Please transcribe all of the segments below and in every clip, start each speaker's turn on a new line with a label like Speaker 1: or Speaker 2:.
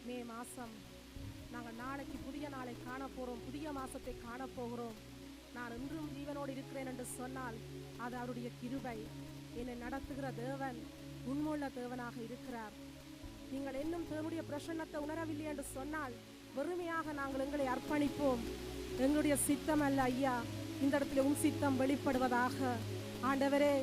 Speaker 1: மே மாதம் நாங்கள் நாளைக்கு புதிய நாளை காண போகிறோம், புதிய மாதத்தை காண போகிறோம். நான் இன்றும் ஜீவனோடு இருக்கிறேன் என்று சொன்னால் அது அவருடைய கிருபை. என்னை நடத்துகிற தேவன் உண்மையுள்ள தேவனாக இருக்கிறார். நீங்கள் இன்னும் தேவனுடைய பிரசன்னத்தை உணரவில்லை என்று சொன்னால் வெறுமையாக நாங்கள் எங்களை அர்ப்பணிப்போம். எங்களுடைய சித்தம் அல்ல ஐயா, இந்த இடத்துல உன் சித்தம் வெளிப்படுவதாக. ஆண்டவரே,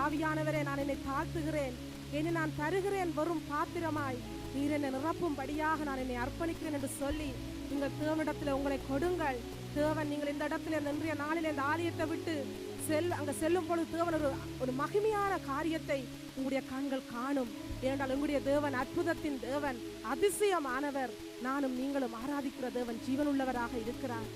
Speaker 1: ஆவியானவரே, நான் என்னை தாழ்த்துகிறேன், என்னை நான் தருகிறேன் வெறும் பாத்திரமாய், நீர் என்னை நிரப்பும்படியாக நான் என்னை அர்ப்பணிக்கிறேன் என்று சொல்லி நீங்கள் தேவனிடத்தில் உங்களை கொடுங்கள். தேவன் நீங்கள் இந்த இடத்துல இன்றைய நாளில் இந்த ஆலயத்தை விட்டு அங்கே செல்லும் பொழுது தேவன் ஒரு மகிமையான காரியத்தை உங்களுடைய கண்கள் காணும். ஏனென்றால் உங்களுடைய தேவன் அற்புதத்தின் தேவன், அதிசயமானவர். நானும் நீங்களும் ஆராதிக்கிற தேவன் ஜீவனுள்ளவராக இருக்கிறார்.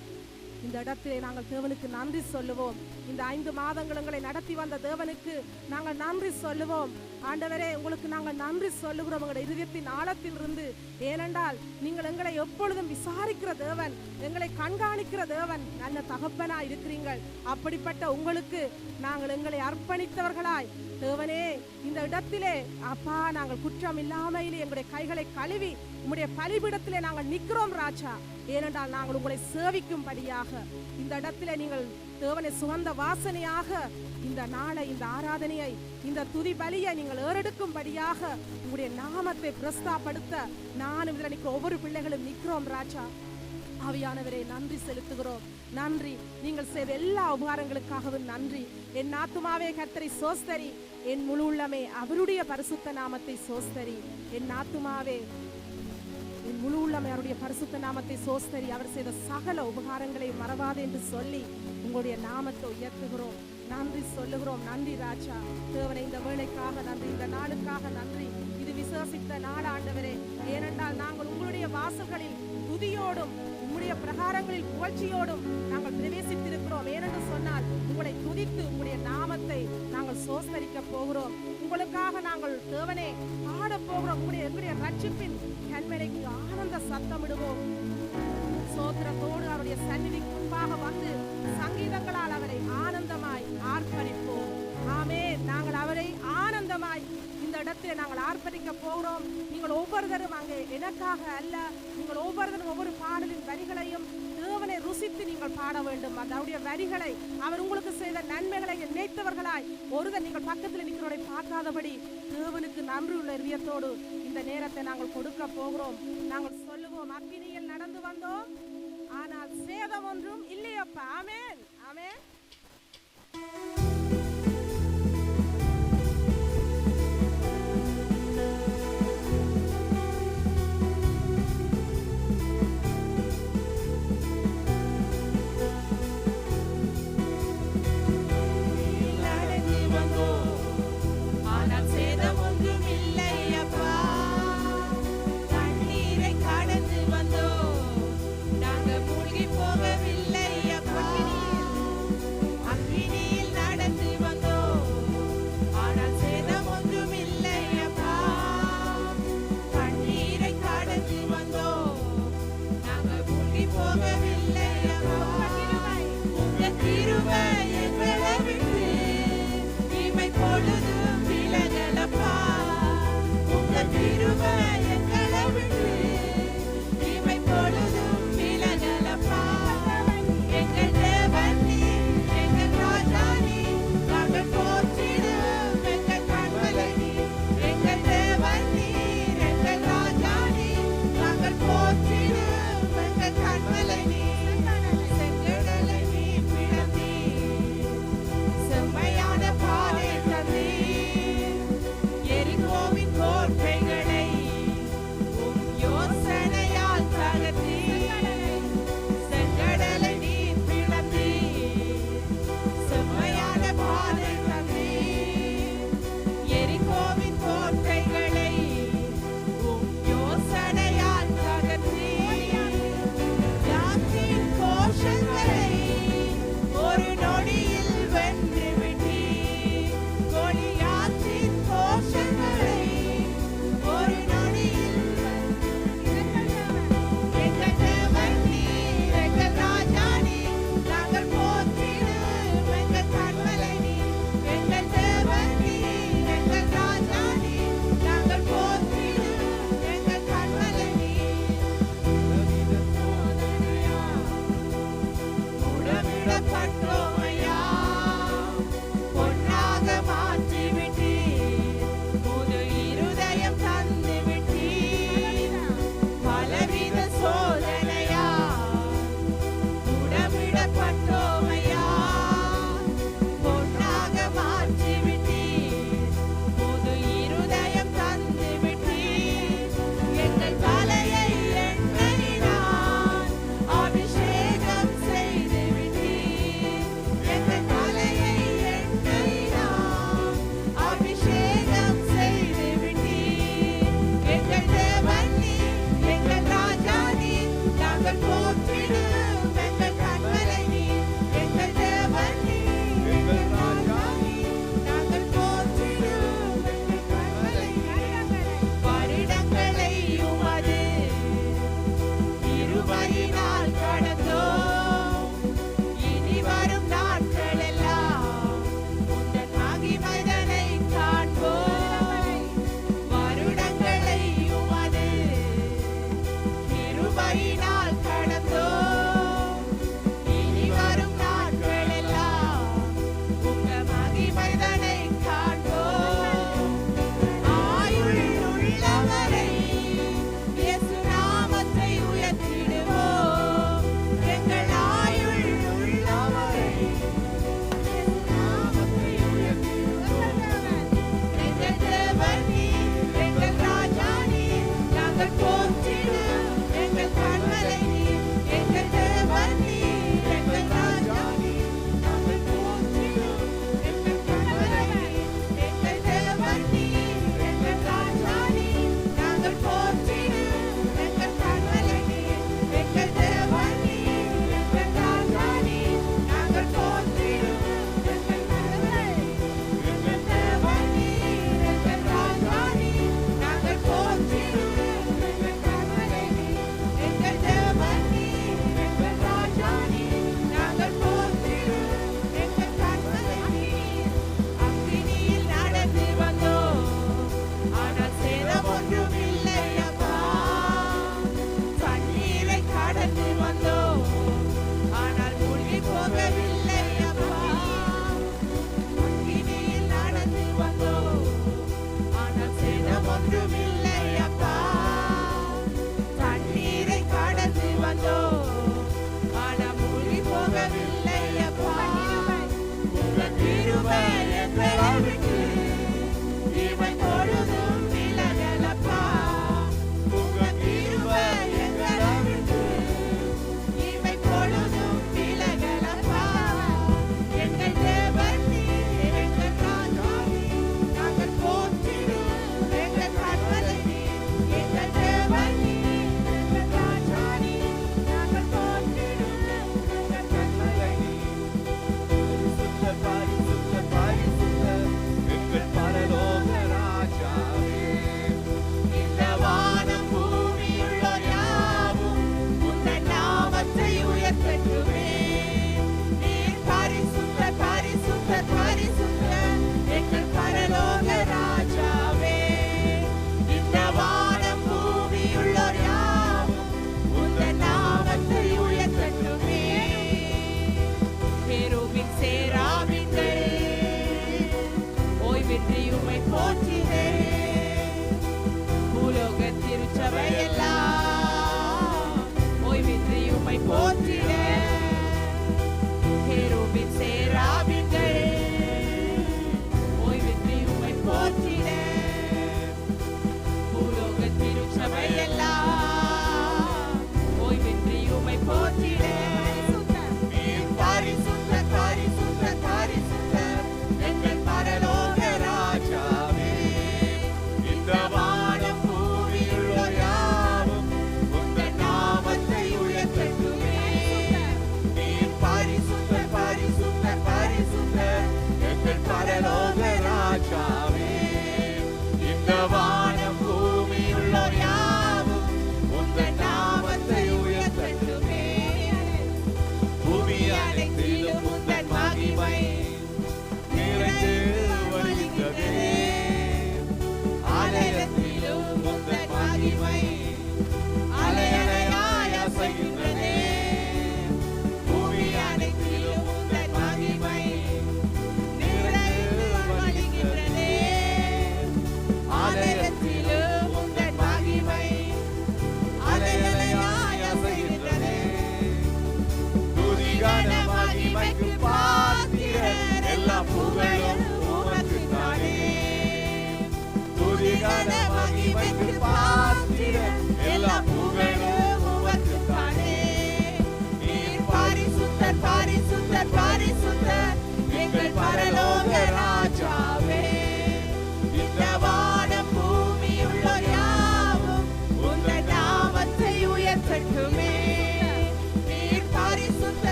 Speaker 1: இந்த இடத்திலே நாங்கள் தேவனுக்கு நன்றி சொல்லுவோம். இந்த 5 மாதங்கள் எங்களை நடத்தி வந்த தேவனுக்கு நாங்கள் நன்றி சொல்லுவோம். ஆண்டவரே, உங்களுக்கு நாங்கள் நன்றி சொல்லுகிறோம் எங்களுடைய இதயத்தின் ஆழத்தில் இருந்து. ஏனென்றால் நீங்கள் எங்களை எப்பொழுதும் விசாரிக்கிற தேவன், எங்களை கண்காணிக்கிற தேவன், நல்ல தகப்பனாய் இருக்கிறீர்கள். அப்படிப்பட்ட உங்களுக்கு நாங்கள் எங்களை அர்ப்பணித்தவர்களாய் தேவனே இந்த இடத்திலே அப்பா நாங்கள் குற்றம் இல்லாமையிலே எங்களுடைய கைகளை கழுவி உம்முடைய பலிபீடத்திலே நாங்கள் நிற்கிறோம் ராஜா. ஏனென்றால் நாங்கள் உங்களை சேவிக்கும்படியாக இந்த இடத்திலே நீங்கள் தேவனை சுகந்த வாசனையாக இந்த நாளை, இந்த ஆராதனையை, இந்த துதி பலியை நீங்கள் ஏறெடுக்கும்படியாக உங்களுடைய நாமத்தை பிரஸ்தாப்படுத்த நானும் இதில் நிற்கிற ஒவ்வொரு பிள்ளைகளும் நிற்கிறோம் ராஜா. ஆவியானவரே, நன்றி செலுத்துகிறோம். நன்றி, நீங்கள் செய்த எல்லா உபகாரங்களுக்காகவும் நன்றி. என் ஆத்துமாவே கர்த்தரை சோஸ்தரி, என் முழு உள்ளமே அவருடைய பரிசுத்த நாமத்தை சோஸ்தரி. என் ஆத்துமாவே என் முழு உள்ளமே அவருடைய பரிசுத்த நாமத்தை சோஸ்தரி, அவர் செய்த சகல உபகாரங்களை மறவாது என்று சொல்லி உங்களுடைய நாமத்தை உயர்த்துகிறோம். நன்றி சொல்லுகிறோம். நன்றி ராஜா. தேவனை இந்த வேளைக்காக நன்றி, இந்த நாளுக்காக நன்றி. இது விசுவாசித்த நாள் ஆண்டவரே. ஏனென்றால் நாங்கள் உங்களுடைய வாசல்களில் துதியோடும் உங்களுடைய பிரகாரங்களில் புகழ்ச்சியோடும் நாங்கள் பிரவேசித்திருக்கிறோம். ஏனென்று சொன்னால் உங்களை துதித்து உங்களுடைய நாமத்தை நாங்கள் சோஸ்தரிக்க போகிறோம். உங்களுக்காக நாங்கள் தேவனே பாட போகிறோம். எங்களுடைய ரட்சிப்பின் கண்மலைக்கு ஆனந்த சத்தமிடுவோம். சோத்திரத்தோடு அவருடைய சந்நிதிக்கு முன்பாக வந்து சங்கீதங்களால் அவரை ஆனந்தமாய் ஆர்ப்பரிப்போம். ஆமென். நாங்கள் அவரை ஆனந்தமாய் இந்த இடத்துல நாங்கள் ஆர்ப்பரிக்க போகிறோம். நீங்கள் ஒவ்வொருவரும் அங்கே எனக்காக அல்ல, நீங்கள் ஒவ்வொருவரும் ஒவ்வொரு பாடலின் வரிகளையும் தேவனை ருசித்து நீங்கள் பாட வேண்டும். அதனுடைய வரிகளை அவர் உங்களுக்கு செய்த நன்மைகளை நினைத்தவர்களாய் ஒருவர் நீங்கள் பக்கத்தில் நிற்கிறவரை பார்க்காதபடி தேவனுக்கு நன்றி உள்ள இதயத்தோடு இந்த நேரத்தை நாங்கள் கொடுக்க போகிறோம். நாங்கள் சொல்லுவோம், அக்கினியில் நடந்து வந்தோம், ஆனால் சேதம் ஒன்றும் இல்லையப்பா. ஆமென், ஆமென்.
Speaker 2: நாங்க மூழ்கி போகவில்லை அப்பா. அக்கினியில்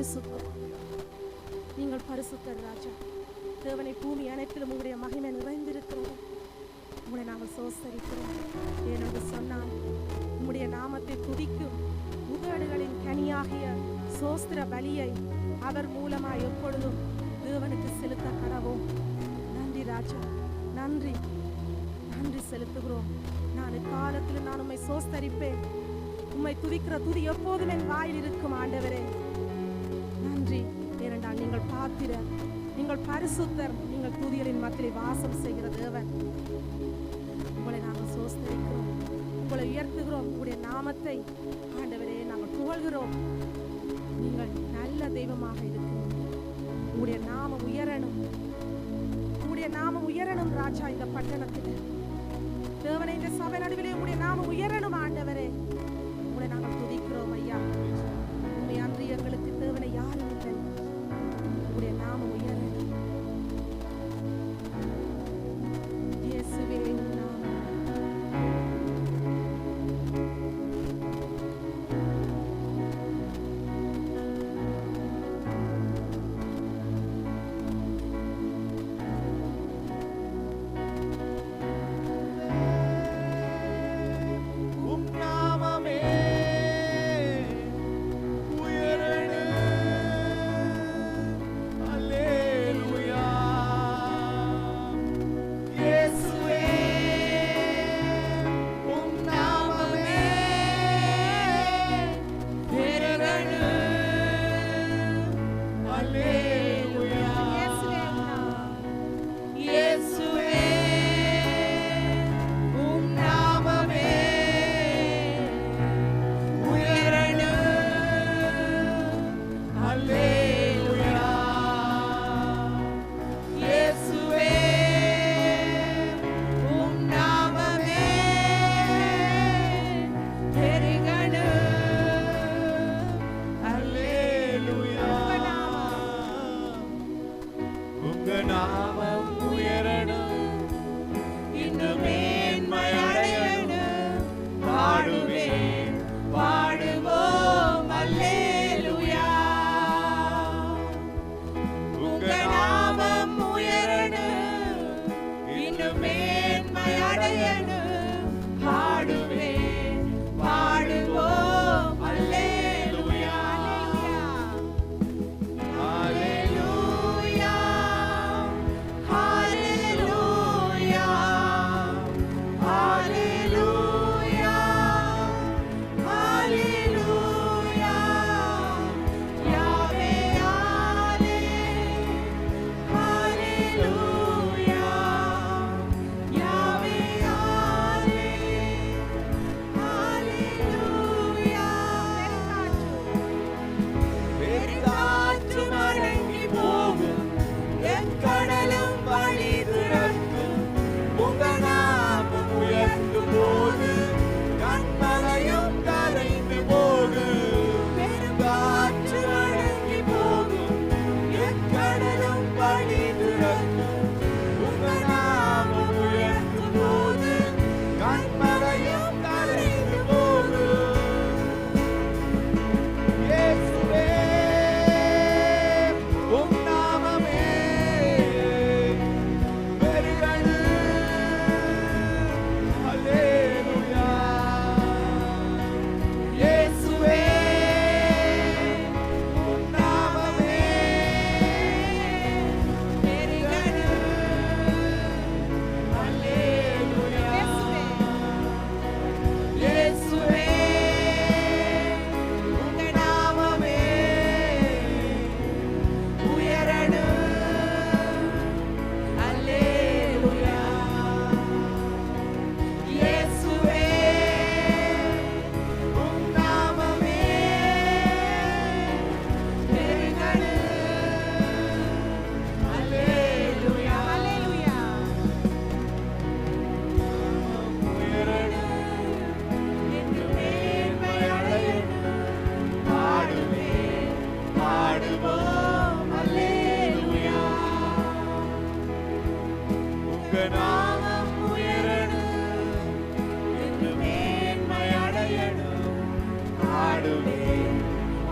Speaker 1: பரிசுத்தர், நீங்கள் பரிசுத்தர் ராஜா. தேவனை பூமி அனைத்திலும் உங்களுடைய மகிமை நிறைந்திருக்கிறது. உங்களை நாங்கள் சோஸ்தரிக்கிறோம். ஏனென்று சொன்னால் உங்களுடைய நாமத்தை துதிக்கும் உதடுகளின் கனியாகிய சோஸ்திர பலியை அவர் மூலமாய் எப்பொழுதும் தேவனுக்கு செலுத்த கடவோம். நன்றி ராஜா, நன்றி நன்றி செலுத்துகிறோம். நான் காலத்தில் நான் உம்மை சோஸ்தரிப்பேன். உம்மை துதிக்கிற துதி எப்போதும் என் வாயில் இருக்கும் ஆண்டவரே. நன்றி, ஏனென்றால் நீங்கள் பாத்திரர், நீங்கள் பரிசுத்தர், நீங்கள் துதிகளின் மத்தியிலே வாசம் செய்கிற தேவன். உங்களை நாங்கள் சோஸ்தரிக்கிறோம், உங்களை உயர்த்துகிறோம். உங்களுடைய நாமத்தை ஆண்டவரே நாங்கள் புகழ்கிறோம். நீங்கள் நல்ல தெய்வமாக இருக்கிறீர்கள். உங்களுடைய நாமம் உயரணும், உங்களுடைய நாமம் உயரணும் ராஜா. இந்த பட்டணத்தில் தேவனை, இந்த சபை நடுவிலே உங்களுடைய நாமம் உயரணும் ஆண்டவரே. உங்களை நாங்கள் துதிக்கிறோம் ஐயா. உண்மை அன்றி எங்களுக்கு தேவனை யாரும் இல்லை. உங்களுடைய நாமம் உயரணும் இயேசுவே.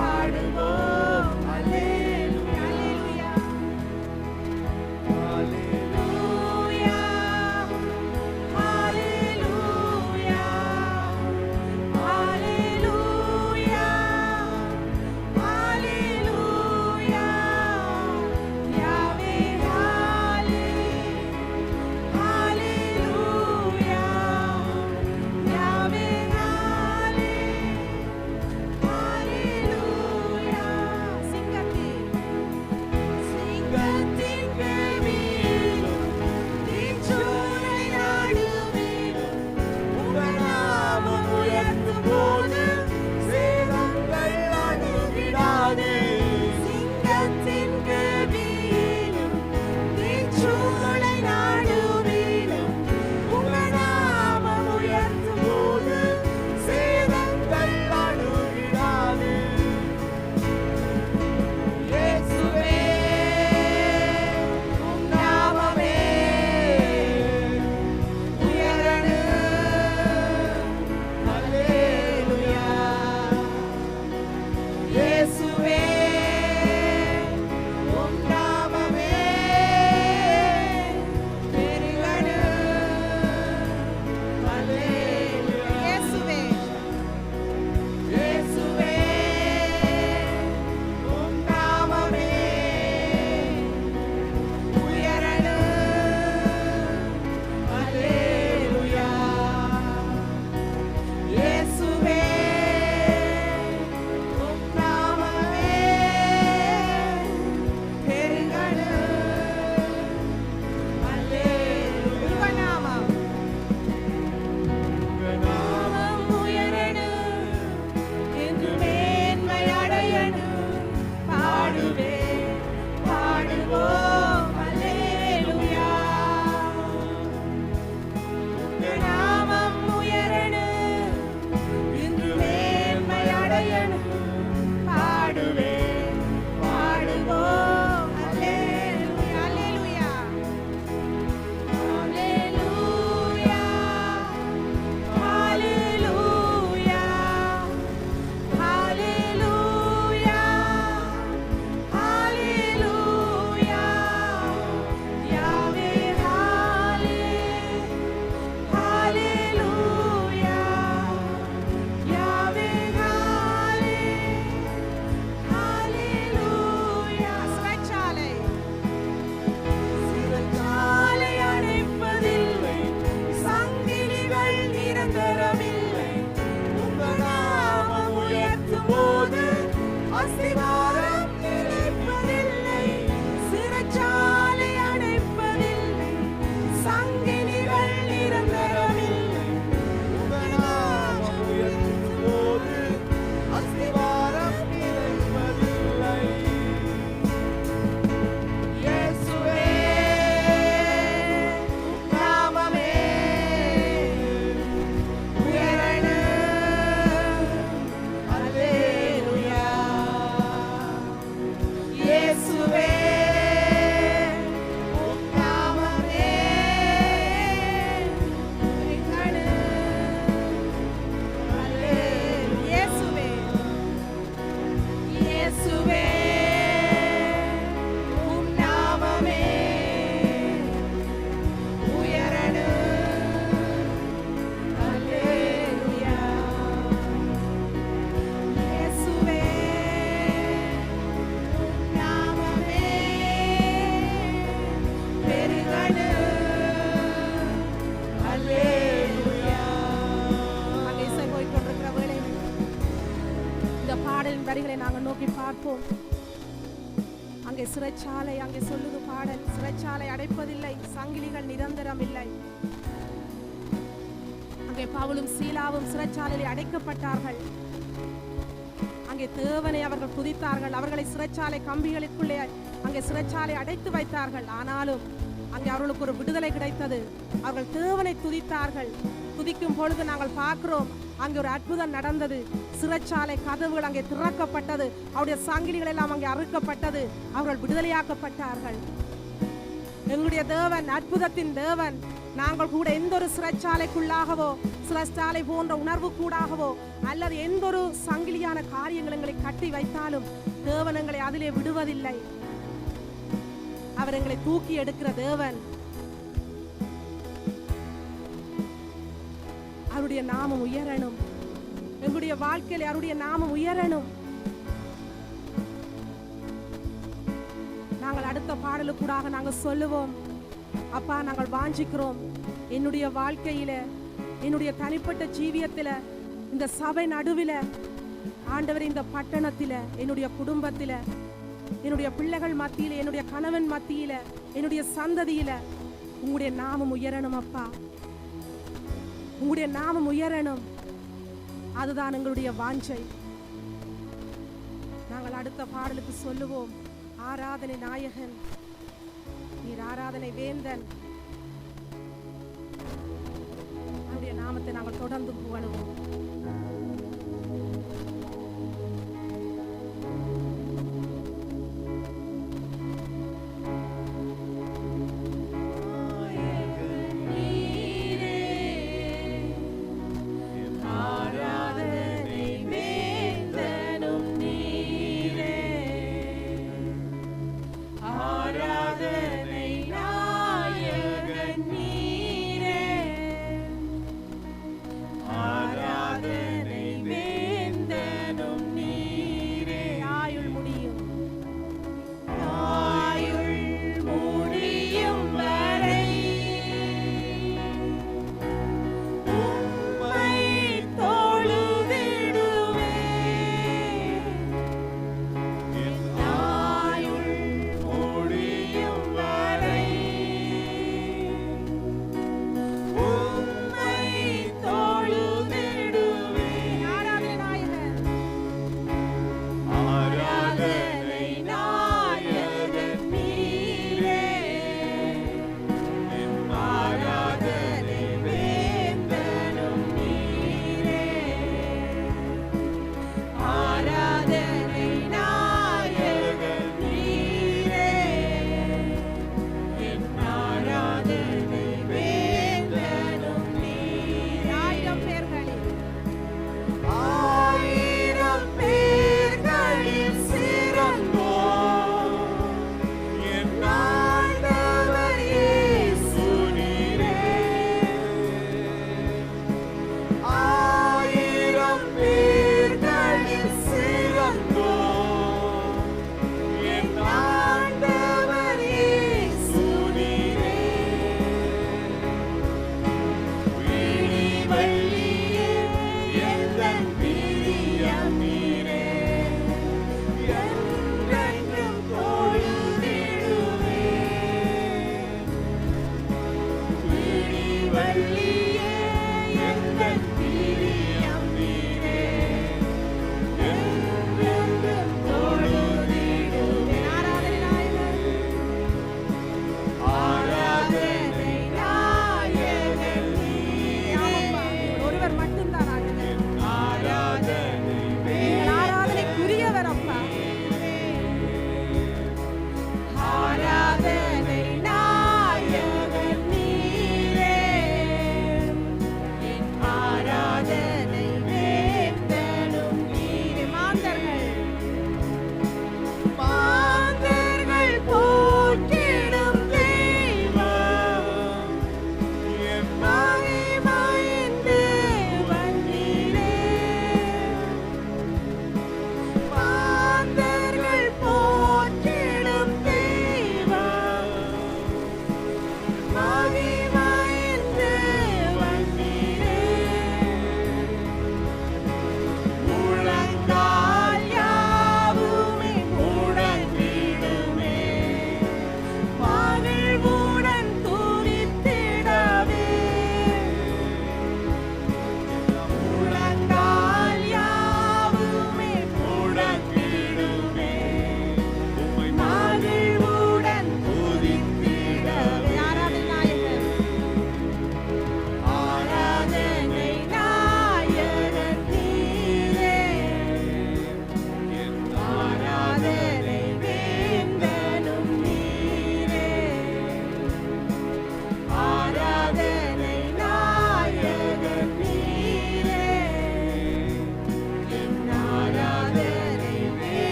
Speaker 2: பாடுவோம்
Speaker 1: வரிகளை நாங்கள் நோக்கி பார்ப்போம். அங்கே சிறைச்சாலை, அங்கே சொல்லுது பாடல், சிறைச்சாலை அடைப்பதில்லை, சங்கிலிகள் நிரந்தரம் இல்லை. அங்கே பவுலும் சீலாவும் சிறைச்சாலையில் அடைக்கப்பட்டார்கள். அங்கே தேவனை அவர்கள் துதித்தார்கள். அவர்களை சிறைச்சாலை கம்பிகளுக்குள்ளே அங்கே சிறைச்சாலை அடைத்து வைத்தார்கள். ஆனாலும் அங்கே அவர்களுக்கு ஒரு விடுதலை கிடைத்தது. அவர்கள் தேவனை துதித்தார்கள். துதிக்கும் பொழுது நாங்கள் பார்க்கிறோம், அங்கே ஒரு அற்புதம் நடந்தது. சிறைச்சாலை கதவுகள் அங்கே திறக்கப்பட்டது. அவருடைய சங்கிலிகள் எல்லாம் அங்கே அறுக்கப்பட்டது. அவர்கள் விடுதலையாக்கப்பட்டார்கள். எங்களுடைய தேவன் அற்புதத்தின் தேவன். நாங்கள் கூட எந்த ஒரு சிறைச்சாலைக்குள்ளாகவோ, சிறைச்சாலை போன்ற உணர்வு கூடாகவோ, அல்லது எந்த ஒரு சங்கிலியான காரியங்கள் எங்களை கட்டி வைத்தாலும் தேவன் எங்களை அதிலே விடுவதில்லை. அவர் எங்களை தூக்கி எடுக்கிற தேவன். அவருடைய நாமம் உயரணும். எங்களுடைய வாழ்க்கையில் அவருடைய நாமம் உயரணும். நாங்கள் அடுத்த பாடலுக்கூடாக நாங்கள் சொல்லுவோம், அப்பா நாங்கள் வாஞ்சிக்கிறோம், என்னுடைய வாழ்க்கையில, என்னுடைய தனிப்பட்ட ஜீவியத்தில், இந்த சபை நடுவில், ஆண்டவர் இந்த பட்டணத்தில், என்னுடைய குடும்பத்தில், என்னுடைய பிள்ளைகள் மத்தியில, என்னுடைய கணவன் மத்தியில, என்னுடைய சந்ததியில உங்களுடைய நாமம் உயரணும் அப்பா. உங்களுடைய நாமம் உயரணும். அதுதான் எங்களுடைய வாஞ்சை. நாங்கள் அடுத்த பாடலுக்கு சொல்லுவோம், ஆராதனை நாயகன், நீர் ஆராதனை வேந்தன். அவருடைய நாமத்தை நாங்கள் தொடர்ந்து புகழுவோம்.
Speaker 2: Ara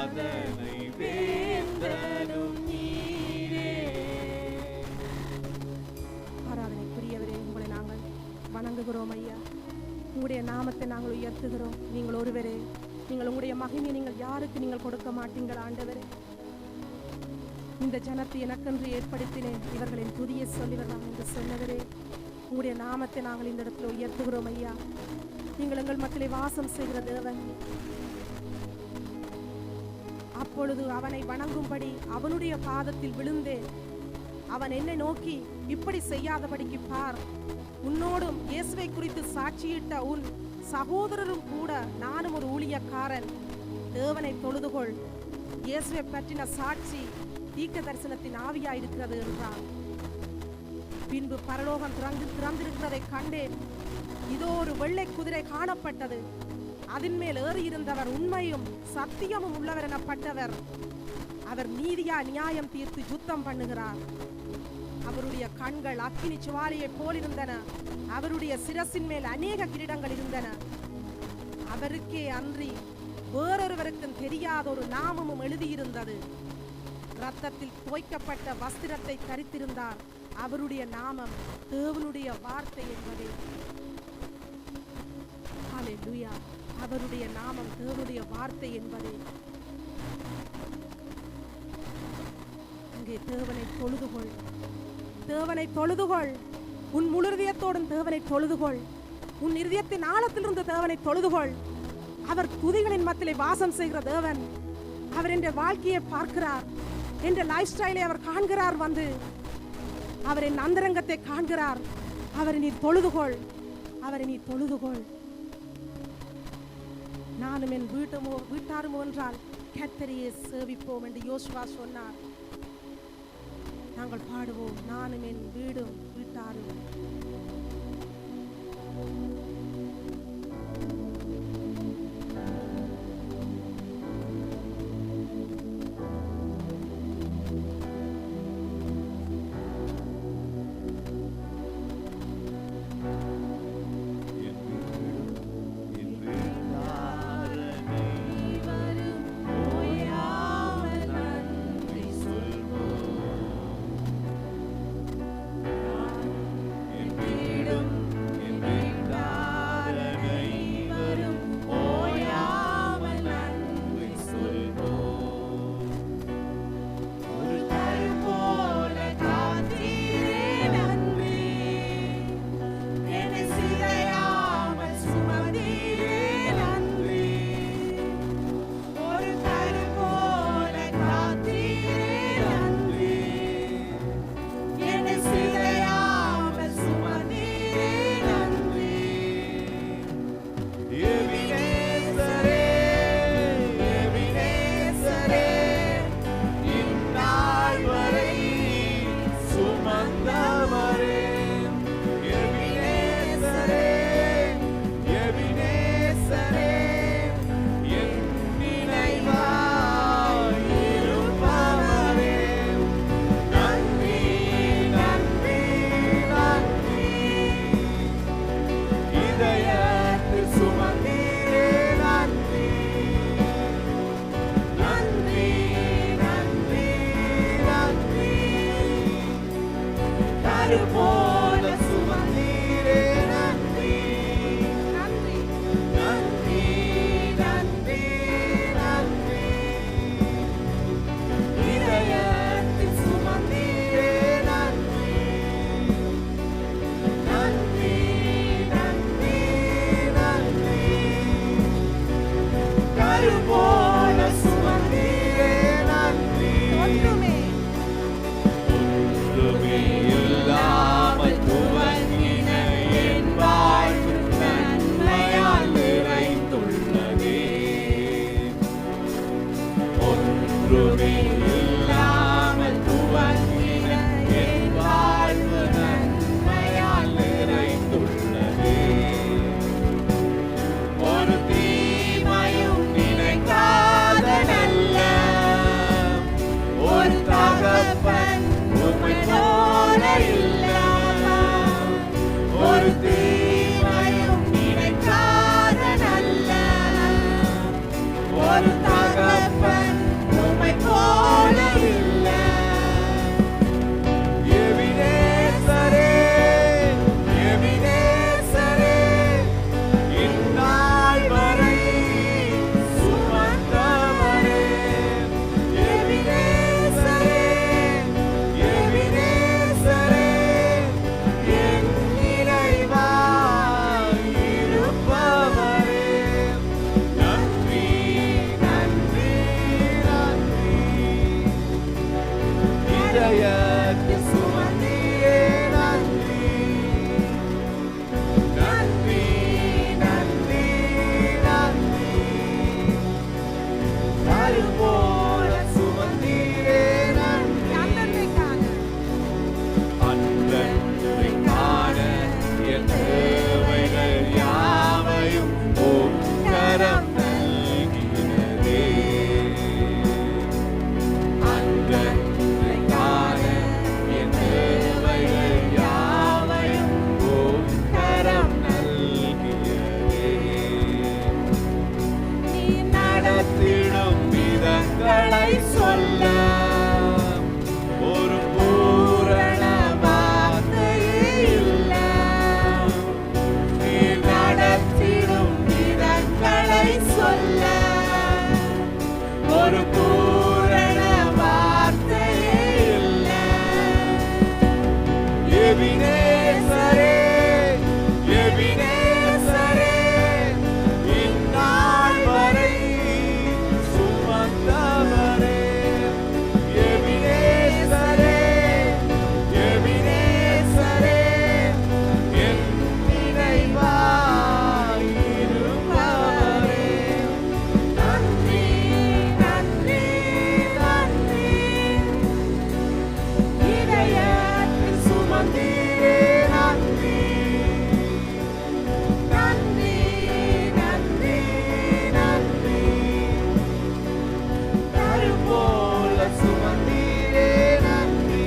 Speaker 2: ஆராதனை வேந்தனும் நீரே.
Speaker 1: ஆராதனைக்குரியவரே, உங்களை நாங்கள் வணங்குகிறோம் ஐயா. உங்களுடைய நாமத்தை நாங்கள் உயர்த்துகிறோம். நீங்கள் ஒருவரே, நீங்கள் உங்களுடைய மகிமையை நீங்கள் யாருக்கு நீங்கள் கொடுக்க மாட்டீங்கள் ஆண்டவரே. இந்த ஜனத்தை எனக்கென்று ஏற்படுத்தினேன், இவர்களின் புதிய சொல்லிவரலாம் என்று சொன்னவரே, உங்களுடைய நாமத்தை நாங்கள் இந்த இடத்துல உயர்த்துகிறோம் ஐயா. நீங்கள் எங்கள் மத்தியிலே வாசம் செய்கிற தேவன். அப்பொழுது அவனை வணங்கும்படி அவனுடைய பாதத்தில் விழுந்தேன். அவன் என்னை நோக்கி, இப்படி செய்யாதபடிக்கு பார், உன்னோடும் இயேசுவை குறித்து சாட்சியிட்ட உன் சகோதரரும் கூட நானும் ஒரு ஊழியக்காரன். தேவனை தொழுதுகொள், இயேசுவை பற்றின சாட்சி தீர்க்க தரிசனத்தின் ஆவியாயிருக்கிறது என்றான். பின்பு பரலோகம் திறந்திருக்கிறதை கண்டேன். இதோ ஒரு வெள்ளை குதிரை காணப்பட்டது. அதன் மேல் ஏறியிருந்தவர் உண்மையும் சத்தியமும் உள்ளவர் எனப்பட்டவர். அவர் நீதியா நியாயம் தீர்த்து யுத்தம் பண்ணுகிறார். அவருடைய கண்கள் அக்கினி சுவாலையை போலிருந்தன. அவருடைய சிரசின் மேல் அநேக கிரீடங்கள் இருந்தன. அவருக்கே அன்றி வேறொருவருக்கும் தெரியாத ஒரு நாமமும் எழுதியிருந்தது. இரத்தத்தில் தோய்க்கப்பட்ட வஸ்திரத்தை தரித்திருந்தார். அவருடைய நாமம் தேவனுடைய வார்த்தை என்பதே. ஹல்லேலூயா. அவருடைய நாமம் தேவனுடைய வார்த்தை என்பதே. அங்கே தேவனை தொழுதுகொள், தேவனை தொழுதுகொள். உன் முழு இதயத்தோடும் தேவனை தொழுதுகொள். உன் இதயத்தின் ஆழத்திலிருந்து தேவனை தொழுதுகொள். அவர் துதிகளின் மத்தியிலே வாசம் செய்கிற தேவன். அவர் என்ற வாழ்க்கையை பார்க்கிறார், என்ற லைஃப் ஸ்டைலை அவர் காண்கிறார். வந்து அவர் என் அந்தரங்கத்தை காண்கிறார். அவரை நீ தொழுதுகொள், அவரை நீ தொழுதுகொள். நானும் என் வீட்டாரும் என்றால் கர்த்தரையே சேவிப்போம் என்று யோசுவா சொன்னார். நாங்கள் பாடுவோம், நானும் என் வீடும் வீட்டாரும்.
Speaker 2: ஒரு தகப்பன் இதயத்தில் சுமந்தீரே நன்றி. நன்றி நன்றி நன்றி. கரும்போல சுமந்தீரே நன்றி. அன்பை காண என் தேவைகள் யாவையும் உம் கரம் நல்கினதே. அன்பை காண என் தேவைகள் யாவையும் உம் கரம் நல்கினதே. நீ நடத்திடும் விதங்களை சொல்ல ஒரு பூரண வார்த்தையே இல்லை. நீ நடத்திடும் விதங்களை சொல்ல ஒரு பூரண வார்த்தையே இல்லை. எபினேசரே எபினேசரே இந்நாள் வரை சுமந்தவரே. எபினேசரே எபினேசரே என் நினைவாய் இருப்பவரே. நன்றி நன்றி நன்றி. இதயத்தில் சுமந்தீரே நன்றி. நன்றி நன்றி நன்றி. கரும்போல சுமந்தீரே நன்றி.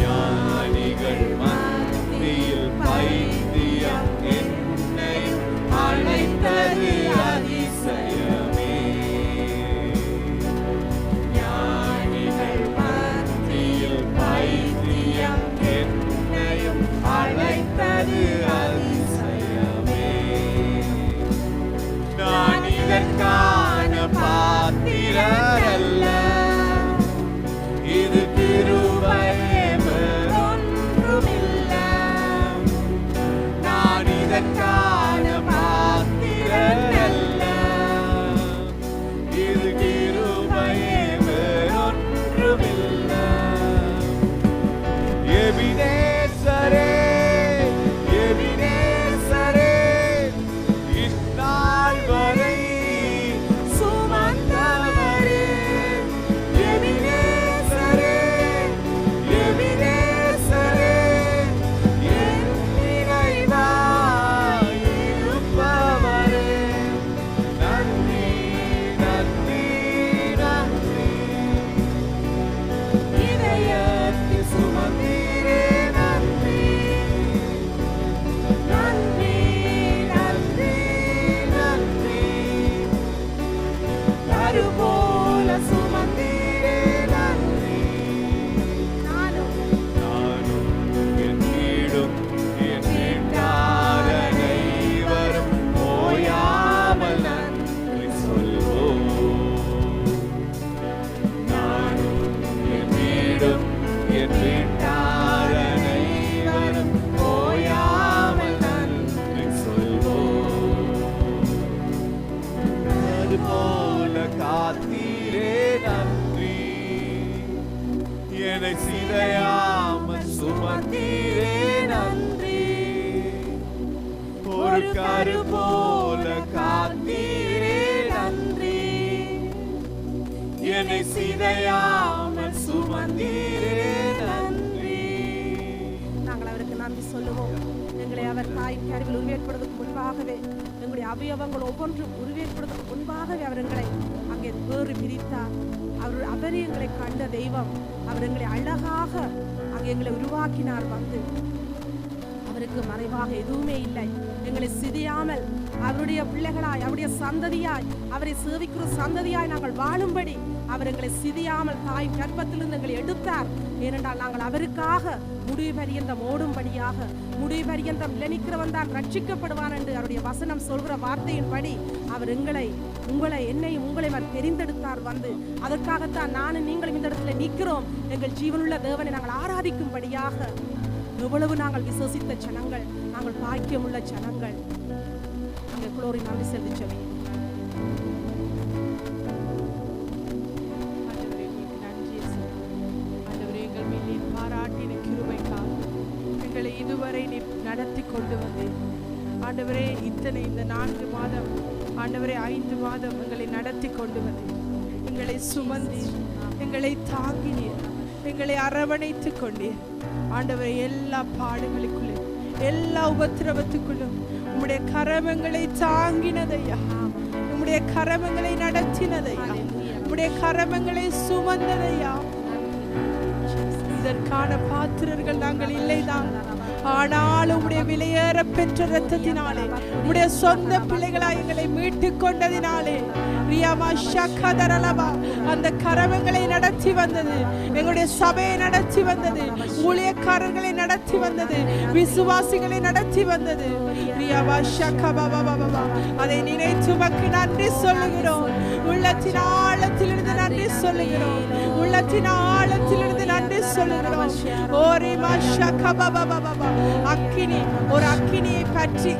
Speaker 2: ஞானிகள் மத்தியில் பைத்தியம் என்னையும் அழைத்தது அதிசயமே. ஞானிகள் மத்தியில் பைத்தியம் என்னையும் அழைத்தது அதிசயமே. நான் இதற்கான பாத்திரரல்ல, இது கிருபையே வேறொன்றுமில்லை. நான் இதற்கான பாத்திரரல்ல, இது கிருபையே வேறொன்றுமில்லை. எபினேசரே எபினேசரே இந்நாள் வரை சுமந்தவரே. எபினேசரே எபினேசரே என் நினைவாய் இருப்பவரே. நன்றி நன்றி நன்றி. இதயத்தில் சுமந்தீரே நன்றி. நன்றி நன்றி நன்றி. கரும்போல சுமந்தீரே நன்றி. நானும் என் வீடும் என் வீட்டார் அனைவரும் ஓயாமல் நன்றி சொல்வோம். நானும் என் வீடும் என் வீட்டார் அனைவரும் ஓயாமல் நன்றி சொல்வோம். அதுபோல காத்தீரே நன்றி. என்னை சிதையாமல் சுமந்தீரே நன்றி. ஒரு கரு போல காத்தீரே நன்றி. என்னை சிதையாமல் சுமந்தீரே நன்றி.
Speaker 1: நாங்கள் அவருக்கு நன்றி சொல்லுவோம். எங்களை அவர் தாய் கருவில் உருவேற்படுவதற்கு முன்பாகவே, எங்களுடைய அவயவங்கள் ஒவ்வொன்றும் உருவேற்படுவதற்கு முன்பாகவே அவர் எங்களை அங்கே வேறு பிரித்தார். அவரே எங்களை கண்ட தெய்வம். அவர் எங்களை அழகாக அங்கே எங்களை உருவாக்கினார். வந்து அவருக்கு மறைவாக எதுவுமே இல்லை. எங்களை சிதையாமல் அவருடைய பிள்ளைகளாய், அவருடைய சந்ததியாய், அவரை சேவிக்கிற சந்ததியாய் நாங்கள் வாழும்படி அவர் எங்களை சிதையாமல் தாய் கர்ப்பத்திலிருந்து எங்களை எடுத்தார். ஏனென்றால் நாங்கள் அவருக்காக முடிவு பரியந்தம் ஓடும்படியாக, முடிவு பரியந்தம் நிலைக்கிறவன் தான் ரட்சிக்கப்படுவான் என்று அவருடைய வசனம் சொல்கிற வார்த்தையின்படி அவர் உங்களை என்னையும் உங்களையும் அவர் தெரிந்தெடுத்தார். வந்து அதற்காகத்தான் நானும் நீங்களும் இந்த இடத்துல நிற்கிறோம். எங்கள் ஜீவனுள்ள தேவனை நாங்கள் ஆராதிக்கும்படியாக. எவ்வளவு நாங்கள் விசுவசித்த ஜனங்கள், நாங்கள் பாக்கியமுள்ள ஜனங்கள். நாங்கள் குளோரி நன்றி செலுத்திச்சவே. நன்றி.
Speaker 3: கொண்டு வந்தேன் ஆண்டவரே. இத்தனை இந்த 4 மாதம் ஆண்டவரே 5 மாதம் எங்களை நடத்தி கொண்டு வந்தேன். எங்களை சுமந்தீர், எங்களை தாங்கினீர், எங்களை அரவணைத்து கொண்டீர் ஆண்டவரே. எல்லா பாடுகளுக்குள்ளே, எல்லா உபத்திரவத்துக்குள்ளும் உம்முடைய கரமங்களை தாங்கினதையா, உம்முடைய கரமங்களை நடத்தினதையா, உம்முடைய கரமங்களை சுமந்ததையா. இதற்கான பாத்திரர்கள் நாங்கள் இல்லைதான், ஆனால் உம்முடைய விலையேற பெற்ற இரத்தத்தினாலே, உம்முடைய சொந்த பிள்ளைகளாய் எங்களை மீட்டு கொண்டதினாலே அந்த கரவங்களை நடத்தி வந்தது, எங்களுடைய சபையை நடத்தி வந்தது, ஊழியக்காரர்களை நடத்தி வந்தது, விசுவாசிகளை நடத்தி வந்தது. அதை நினைத்து உமக்கு நன்றி சொல்லுகிறோம். உள்ளத்தின் ஆழத்திலிருந்து நன்றி சொல்லுகிறோம். உள்ளத்தின் ஆழத்திலிருந்து நன்றி சொல்லுகிறோம். அக்கினி, ஒரு அக்கினியை பற்றி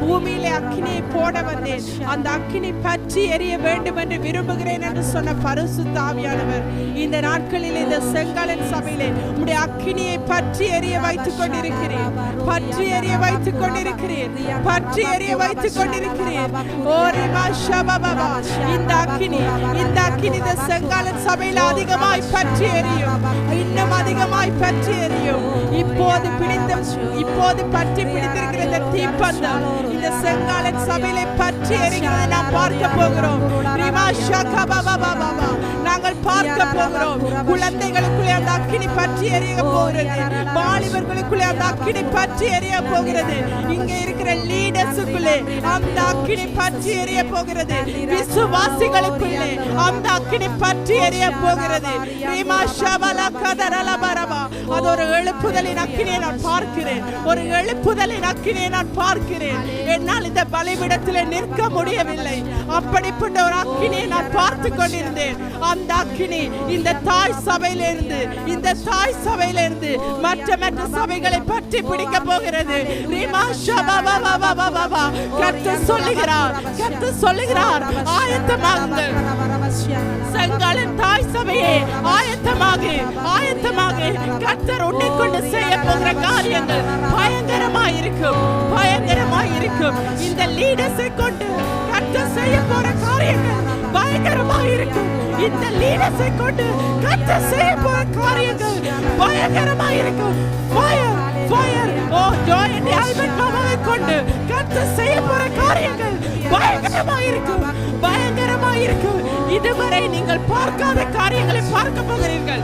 Speaker 3: பூமியிலே அக்கினியை போட வந்தேன், அந்த அக்கினி பற்றி எரிய வேண்டும் என்று விரும்புகிறேன் என்று சொன்ன பரிசுத்த ஆவியானவர் இந்த நாட்களில் இந்த செங்கலின் சபையிலே உம்முடைய அக்கினியை பற்றி எரிய வைத்துக் கொண்டிருக்கிறேன், பற்றி எரிய வைத்துக் கொண்டிருக்கிறேன், பற்றி எரிய வைத்துக் கொண்டிருக்கிறேன். இந்த அக்கினி இந்த செங்கலின் சபையில் அதிகமாய் பற்றி எரியும், இன்னும் அதிகமாய் பற்றி எரியும். இப்போது பற்றி பிடித்திருக்கிற இந்த தீப்பந்தம் இந்த செங்காலின் சபையிலே பற்றி எரிகிறதை நாம் பார்க்க போகிறோம். நாங்கள் பார்க்க போகிறோம். குழந்தைகளுக்குள்ளே அந்த அக்கினி பற்றி எரிய போகிறது, வாலிபர்களுக்குள்ளே அந்த அக்கினி பற்றி எரிய போகிறது, இங்கே இருக்கிற லீடர்ஸுக்குள்ளே அந்த அக்கினி பற்றி எரிய போகிறது, விசுவாசிகளுக்குள்ளே அந்த அக்கினி பற்றி எரிய போகிறது. அது ஒரு எழுப்புதலின் அக்கினியை நான் பார்க்கிறேன், ஒரு எழுப்புதலின் அக்கினியை நான் பார்க்கிறேன். என்னால் இந்த பலிபீடத்திலே நிற்க முடியவில்லை, அப்படிப்பட்ட ஒரு அக்கினியை நான் பார்த்து கொண்டிருந்தேன். அந்த அக்கினி இந்த தாய் சபையிலிருந்து மற்ற சபைகளை பற்றி பிடிக்க போகிறது. கர்த்தர் சொல்லுகிறார் ஆயத்தமாகுங்கள், செங்கலின் தாய் சபையே ஆயத்தமாக. கர்த்தர் உன்னை கொண்டு செய்ய போகிற காரியங்கள் பயங்கரமாயிருக்கும். இந்த லீடர்ஸை கொண்டு கர்த்தர் செய்ய போற காரியங்கள் பயங்கரமாயிருக்கும். இந்த லீடர்ஸை கொண்டு கர்த்தர் செய்ய போற காரியங்கள் பயங்கரமாயிருக்கும். ஃபயர் ஓ ஜாயின் ஆல்பர்ட் மாமாவை கொண்டு கர்த்தர் செய்ய போற காரியங்கள் பயங்கரமாயிருக்கும். இதுவரை நீங்கள் பார்க்காத காரியங்களை பார்க்க போகிறீர்கள்.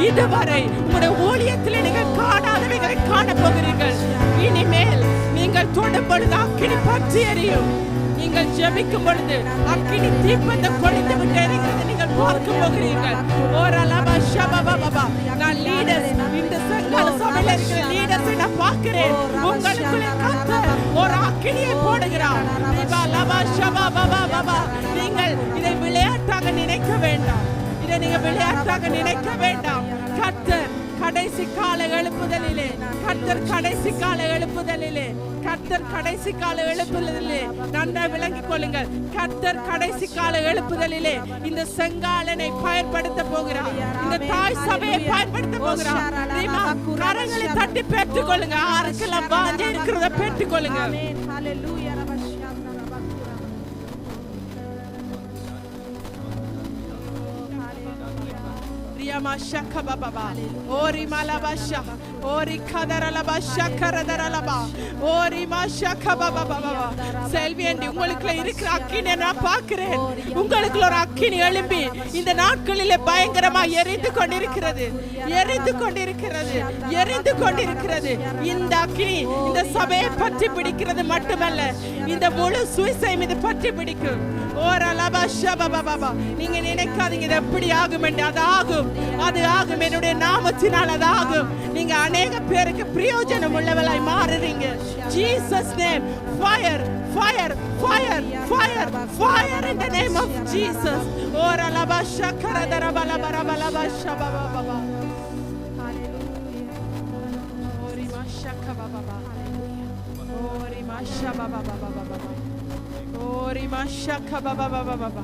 Speaker 3: இதுவரை உங்களுடைய ஊழியத்தில் நீங்கள் காணாதவைகளை காண போகிறீர்கள். இனிமேல் நீங்கள் தொடும் பொழுது அக்கினி பற்றி எரியும். நீங்கள் ஜெபிக்கும் பொழுது அக்கினி தீப்பந்தம் கொளுத்து விட்டு எரிகிறது நீங்கள் பார்க்க போகிறீர்கள். நான் லீடர்ஸ், இந்த செங்கல் சபையில் இருக்கிற லீடர்ஸை நான் பார்க்கிறேன். உங்களுக்குள்ளே கர்த்தர் ஒரு அக்கினியை போடுகிறார். நீங்கள் இதை விளையாட்டாக நினைக்க வேண்டாம், இதை நீங்க விளையாட்டாக நினைக்க வேண்டாம். கர்த்தர் கடைசி கால எழுப்புதலிலே, நன்றாக விளங்கிக் கொள்ளுங்கள். கர்த்தர் கடைசி கால எழுப்புதலிலே இந்த செங்காலனை பயன்படுத்த போகிறார், இந்த தாய் சபையை பயன்படுத்த போகிறார். கரங்களை தட்டி பெற்றுக் கொள்ளுங்க, ஆருக்கெல்லாம் வாஞ்சி இருக்கிறத பெற்றுக் கொள்ளுங்க. உங்களுக்கு ஒரு அக்கினி எழும்பி இந்த நாட்களிலே பயங்கரமா எரிந்து கொண்டிருக்கிறது. இந்த அக்கினி இந்த சபையை பற்றி பிடிக்கிறது மட்டுமல்ல, இந்த முழு சுவிசையும் இது பற்றி பிடிக்கும். நீங்க நினைக்காதீங்க இது எப்படி ஆகும் என்று. அது ஆகும் என்னுடைய நாமத்தினால் அது ஆகும். நீங்க அநேக பேருக்கு பிரயோஜனம் உள்ளவளாய் மாறுறீங்க. Jesus name, fire fire in the name of Jesus. Ora la basha karadara bala bara bala basha baba baba. Hallelujah. Ori masha baba baba. Ori masha baba baba baba. Ori masha baba baba baba.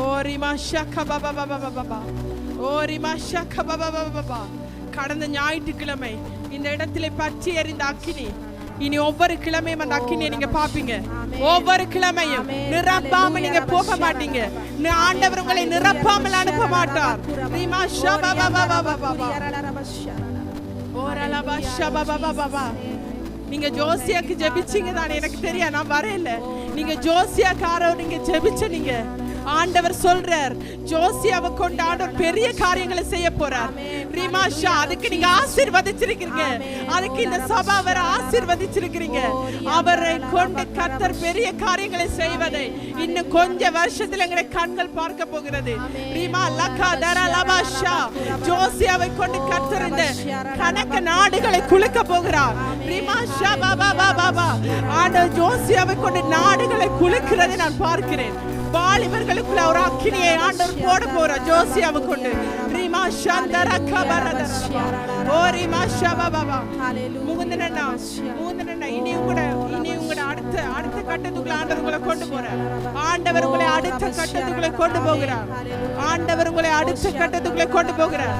Speaker 3: Ori masha baba baba baba. Ori masha baba baba baba. கடந்த ஞாயிற்றுக்கிழமை இந்த இடத்திலே பற்றி எறிந்த அக்கினி இனி ஒவ்வொரு கிழமையும் அந்த அக்கினியை நீங்க பாப்பீங்க. ஒவ்வொரு கிழமையும் நிரப்பாம நீங்க போக மாட்டீங்க. ஆண்டவர் உங்களை நிரப்பாமல் அனுப்ப மாட்டார். நீங்க ஜோசியாக்கு ஜெபிச்சீங்க தான், எனக்கு தெரியும், நான் வரல. நீங்க ஜோசியாக்காரோ நீங்க ஜெபிச்ச நீங்க ஆண்டவர் சொல்றார், ஜோசியாவை கொண்டு ஆண்டவர் பெரிய காரியங்களை செய்ய போறார். ரீமாஷா, அதுக்கு நீங்க ஆசீர்வதிச்சிருக்கீங்க. அதுக்கு இந்த சபை அவரை ஆசீர்வதிச்சிருக்கீங்க. அவரை கொண்டு கர்த்தர் பெரிய காரியங்களை செய்வதை இன்னும் கொஞ்ச வருஷத்துல எங்க கண்கள் பார்க்க போகிறது. ரீமா லக்கா தர லபாஷா, ஜோசியாவை கொண்டு கர்த்தர் இந்த கணக்க நாடுகளை குலுக்க போகிறார். ரீமாஷா பாபா பாபா, ஆண்டவர் ஜோசியாவை கொண்டு நாடுகளை குலுக்கிறதை நான் பார்க்கிறேன். வாலிபர்களுக்குள்ள ஒரு அக்கினியை ஆண்டவர் போட போறார் ஜோசியாவை கொண்டு. ரீமா சந்தர கபரத ஓ ரீமா ஷபபபா. முகுந்தனண்ணா இனி உங்களோட அடுத்த கட்டத்துக்குள்ள ஆண்டவர் உங்களை கொண்டு போறார். ஆண்டவர் உங்களை அடுத்த கட்டத்துக்குள்ள கொண்டு போகிறார். ஆண்டவர் உங்களை அடுத்த கட்டத்துக்குள்ள கொண்டு போகிறார்.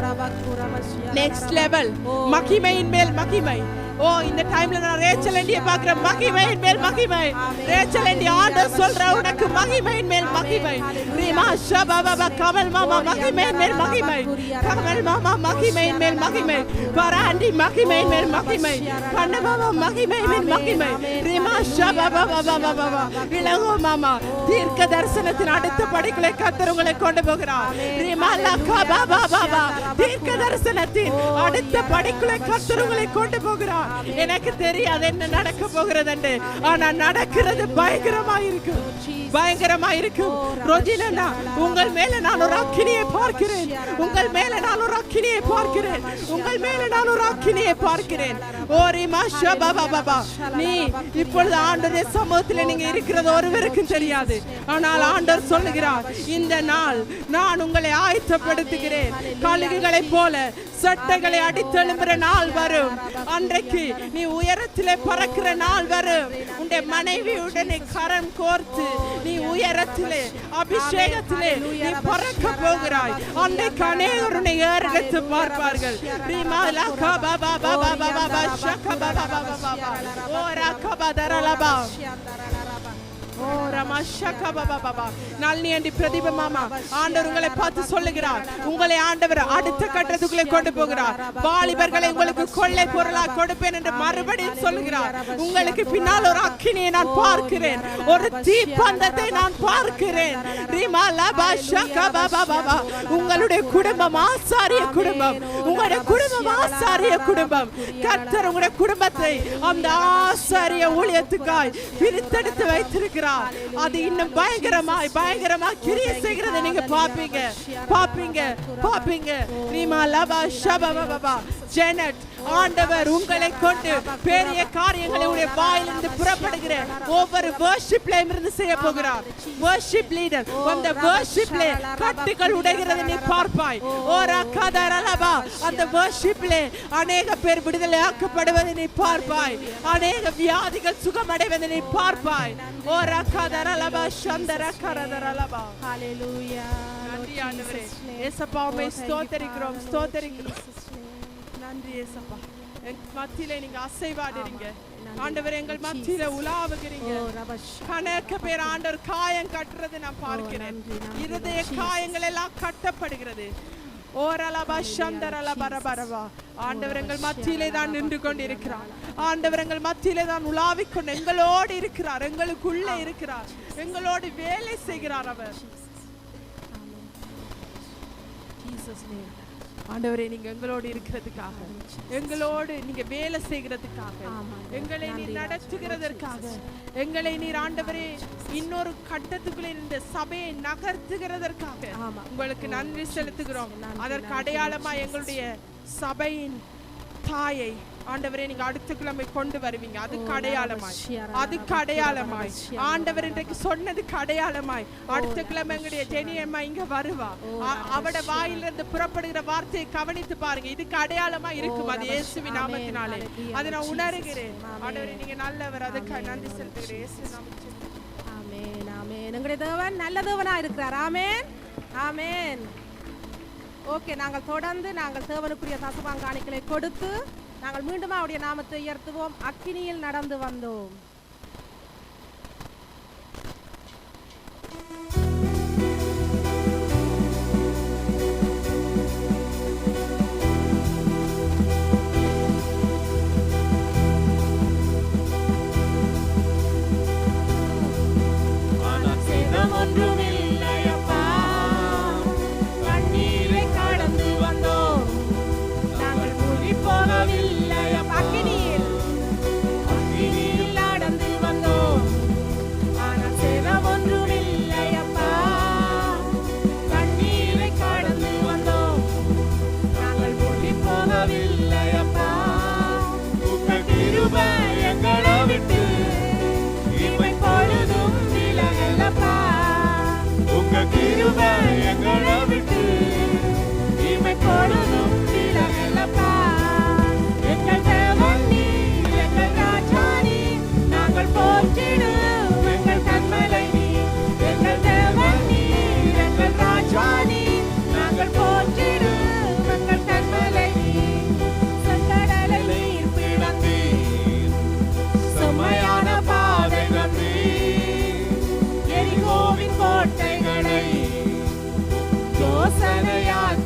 Speaker 3: நெக்ஸ்ட் லெவல், மகிமையின் மேல் மகிமை. ஓ, இந்த டைம்ல நான் ரேச்சல் ஆண்டியை பார்க்கிறேன். மகிமையின் மேல் மகிமை. ரேச்சல் ஆண்டி ஆண்டவர் சொல்ற உனக்கு மகிமையின் மேல் மகிமை. ரீமா ஷபபபா, கமல் மாமா மகிமையின் மேல் மகிமை. கமல் மாமா மகிமையின் மேல் மகிமை. பராண்டி மகிமையின் மேல் மகிமை. கண்ணபாபா மகிமையின் மேல் மகிமை. ரீமா ஷபபபா, இளங்கோ மாமா தீர்க்க தரிசனத்தின் அடுத்த படிகளை கர்த்தர் உங்களை கொண்டு போகிறார். ரீமா லக்கா பாபா பாபா, தீர்க்க தரிசனத்தின் அடுத்த படிகளை கர்த்தர் உங்களை கொண்டு போகிறார். எனக்கு தெரியாது என்ன நடக்க போகிறது என்று, ஆனா நடக்கிறது பயங்கரமாயிருக்கும், பயங்கரமாயிருக்கும். ரோஜினா, உங்கள் மேல நான் ஒரு அக்கினியை பார்க்கிறேன். உங்கள் மேல நான் ஒரு அக்கினியை பார்க்கிறேன். உங்கள் மேல நான் ஒரு அக்கினியை பார்க்கிறேன். ஓரி மாஷா பாபா பாபா, நீ இப்பொழுது ஆண்டவருடைய சமூகத்தில் நீங்க இருக்கிறது ஒருவருக்கும் தெரியாது. ஆனால் ஆண்டவர் சொல்லுகிறார், இந்த நாள் நான் உங்களை ஆயத்தப்படுத்துகிறேன். கழுகுகளை போல சட்டைகளை அடித்தெழும்புற நாள் வரும். அன்றைக்கு நீ உயரத்திலே பறக்கிற நாள் வரும். உன்னுடைய மனைவியுடனே கரம் கோர்த்து நீ உயரத்திலே அபிஷேகத்திலே நீ பறக்க போகிறாய். அன்றைக்கு அநேகர் உன்னை ஏறெடுத்து பார்ப்பார்கள். ரீமா லக்கா பாபா பாபா பாபா ஷக்கா பாபா பாபா பாபா ஓ ரக்கா பதரலபா ஓ ரமா ஷக்கா பாபா பாபா. நளினி ஆண்டி, பிரதீப மாமா, ஆண்டவர் உங்களை பார்த்து சொல்லுகிறார், உங்களை ஆண்டவர் அடுத்த கட்டத்துக்குள்ளே கொண்டு போகிறார். வாலிபர்களை உங்களுக்கு கொள்ளை பொருளாக கொடுப்பேன் என்று மறுபடியும் சொல்லுகிறார். உங்களுக்கு பின்னால் ஒரு அக்கினியை நான் பார்க்கிறேன், ஒரு தீப்பந்தத்தை நான் பார்க்கிறேன். ரீமா லபா ஷக்கா பாபா பாபா. உங்களுடைய குடும்பம் ஆசாரிய குடும்பம். உங்களுடைய குடும்பம் ஆசாரிய குடும்பம். கர்த்தர் உங்களுடைய குடும்பத்தை அந்த ஆசாரிய ஊழியத்துக்காய் பிரித்தெடுத்து வைத்திருக்கிறார். அது இன்னும் பயங்கரமா கிரியை செய்கிறதை நீங்க பாப்பீங்க. ரீமா லபா ஷபபா பாபா. ஜெனட், ஆண்டவர் உங்களை கொண்டு பெரிய காரியங்களை உடைய வாயிலிருந்து புறப்படுகிற ஒவ்வொரு வர்ஷிப்லயும் இருந்து செய்ய போகிறார். வர்ஷிப் லீடர், அந்த வர்ஷிப்ல கட்டுகள் உடைகிறது நீ பார்ப்பாய். ஓரா கதரலபா, அந்த வர்ஷிப்ல அநேக பேர் விடுதலை ஆக்கப்படுவதை நீ பார்ப்பாய். அநேக வியாதிகள் சுகமடைவதை நீ பார்ப்பாய். ஓரா கதரலபா சந்தர கரதரலபா. ஹalleluya. நன்றி ஆண்டவரே. இயேசுவே ஸ்தோத்திரிக்கிறோம். நன்றி இயேசுப்பா. எங்கள் மத்தியிலே நீங்க அசைவாடுறீங்க ஆண்டவர். எங்கள் மத்தியில உலாவுகிறீங்க. கணக்க பேர் ஆண்டவர் காயம் கட்டுறது நான் பார்க்கிறேன். இருதய காயங்கள் எல்லாம் கட்டப்படுகிறது. ஓரலபா சந்தரலபரபரவா. ஆண்டவர் எங்கள் மத்தியிலே தான் நின்று கொண்டு இருக்கிறார். ஆண்டவர் எங்கள் மத்தியிலே தான் உலாவிக்கொண்டு எங்களோடு இருக்கிறார். எங்களுக்குள்ளே இருக்கிறார். எங்களோடு வேலை செய்கிறார் அவர். ஆண்டவரே, நீங்க எங்களோடு இருக்கிறதுக்காக, எங்களோடு நீங்க வேலை செய்கிறதுக்காக, எங்களை நீர் நடத்துகிறதற்காக, எங்களை நீர் ஆண்டவரே இன்னொரு கட்டத்துக்குள்ளே இந்த சபையை நகர்த்துகிறதற்காக உங்களுக்கு நன்றி செலுத்துகிறோம். அதற்கு அடையாளமா எங்களுடைய சபையின் தாயை ஆண்டவரே நீங்க அடுத்த கிழமை கொண்டு வருவீங்க. அதுக்கு அடையாளமாய் ஆண்டவர் இன்றைக்கு சொன்னதுக்கு அடையாளமாய் அடுத்த கிழமை எங்களுடைய ஜெனியம்மா இங்க வருவா. அவட வாயிலிருந்து புறப்படுகிற வார்த்தையை கவனித்து பாருங்க. இதுக்கு அடையாளமா இருக்கும். அது இயேசுவின் நாமத்தினாலே அதை நான் உணர்கிறேன். ஆண்டவரே நீங்க நல்லவர். அதுக்கு நன்றி செலுத்துகிறேன். இயேசு நாமத்தில் ஆமென்.
Speaker 1: ஆமென். எங்களுடைய தேவன் நல்ல தேவனா இருக்கிறார். ஆமென். ஆமென். ஓகே, நாங்கள் தொடர்ந்து தேவனுக்குரிய தசவாங்க காணிக்கைகளை கொடுத்து நாங்கள் மீண்டும் அவருடைய நாமத்தை உயர்த்துவோம். அக்கினியில் நடந்து வந்தோம்.
Speaker 2: ஆனால் சேதம் ஒன்றுமில்லையப்பா, கண்ணீரை கடந்து வந்தோம், நாங்கள் மூழ்கி போகவில்லையப்பா,
Speaker 1: அக்கினியில்
Speaker 2: அக்கினியில் நடந்து வந்தோம். ஆனால் சேதம் ஒன்றுமில்லையப்பா, கண்ணீரை கடந்து வந்தோம், நாங்கள் மூழ்கி போகவில்லையப்பா. உங்க கிருபை எங்களை விட்டு இமை பொழுதும் விலகலப்பா. உங்க கிருபை எங்களை விட்டு இமை பொழுதும் விலகலப்பா. எங்கள் தேவன் நீர், எங்கள் ராஜா நீர், நாங்கள் போற்றிடும் எங்கள் கண்மலை நீர். எங்கள் தேவன் நீர், எங்கள் ராஜா நீர், நாங்கள் போற்றிடும் எங்கள் கண்மலை நீர். செங்கடலை நீர் பிளந்தீர், செம்மையான பாதைகள் நீர். எரிகோவின் கோட்டைகளை யோசனையால்